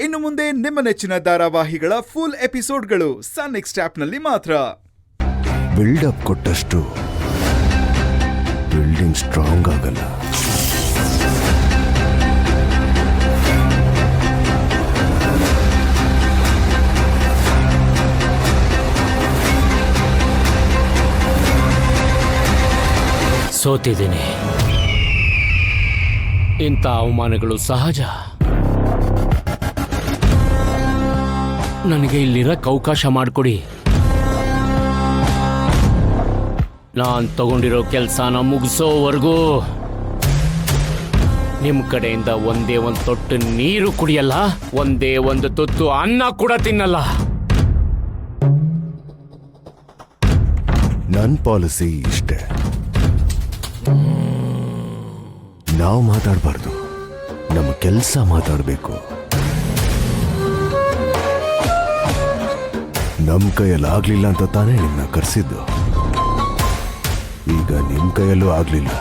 ಇನ್ನು ಮುಂದೆ ನಿಮ್ಮ ನೆಚ್ಚಿನ ಧಾರಾವಾಹಿಗಳ ಫುಲ್ ಎಪಿಸೋಡ್ಗಳು ಸನ್ ನೆಕ್ಸ್ಟ್ ಆಪ್ನಲ್ಲಿ ಮಾತ್ರ. ಬಿಲ್ಡಪ್ ಕೊಟ್ಟಷ್ಟು ಬಿಲ್ಡಿಂಗ್ ಸ್ಟ್ರಾಂಗ್ ಆಗಲ್ಲ. ಸೋತಿದ್ದೀನಿ. ಇಂಥ ಅವಮಾನಗಳು ಸಹಜ. ನನಗೆ ಇಲ್ಲಿರಕ್ಕೆ ಅವಕಾಶ ಮಾಡಿಕೊಡಿ. ನಾನು ತಗೊಂಡಿರೋ ಕೆಲಸನ ಮುಗಿಸೋವರೆಗೂ ನಿಮ್ಮ ಕಡೆಯಿಂದ ಒಂದೇ ಒಂದು ತೊಟ್ಟು ನೀರು ಕುಡಿಯಲ್ಲ, ಒಂದೇ ಒಂದು ತುತ್ತು ಅನ್ನ ಕೂಡ ತಿನ್ನಲ್ಲ. ನನ್ನ ಪಾಲಿಸಿ ಇಷ್ಟೇ. ನಾವು ಮಾತಾಡಬಾರ್ದು, ನಮ್ಮ ಕೆಲಸ ಮಾತಾಡಬೇಕು. ನಮ್ಮ ಕೈಯಲ್ಲಿ ಆಗ್ಲಿಲ್ಲ ಅಂತ ತಾನೇ ನಿನ್ನ ಕರೆಸಿದ್ದು. ಈಗ ನಿಮ್ಮ ಕೈಯಲ್ಲೂ ಆಗ್ಲಿಲ್ಲ.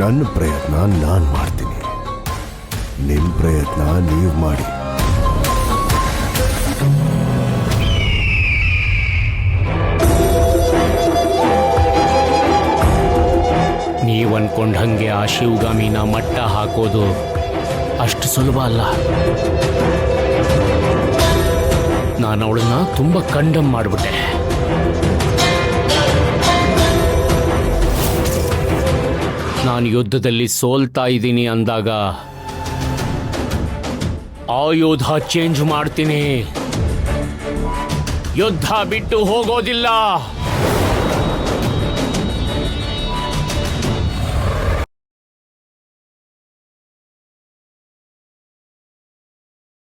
ನನ್ನ ಪ್ರಯತ್ನ ನಾನು ಮಾಡ್ತೀನಿ, ನಿಮ್ಮ ಪ್ರಯತ್ನ ನೀವು ಮಾಡಿ. ನೀವು ಅನ್ಕೊಂಡ ಹಂಗೆ ಆ ಶಿವಗಾಮಿನ ಮಟ್ಟ ಹಾಕೋದು ಅಷ್ಟು ಸುಲಭ ಅಲ್ಲ. ನಾನು ಅವಳನ್ನ ತುಂಬ ಕಂಡಮ್ ಮಾಡಿಬಿಟ್ಟೆ. ನಾನು ಯುದ್ಧದಲ್ಲಿ ಸೋಲ್ತಾ ಇದ್ದೀನಿ ಅಂದಾಗ ಆಯುಧ ಚೇಂಜ್ ಮಾಡ್ತೀನಿ, ಯುದ್ಧ ಬಿಟ್ಟು ಹೋಗೋದಿಲ್ಲ.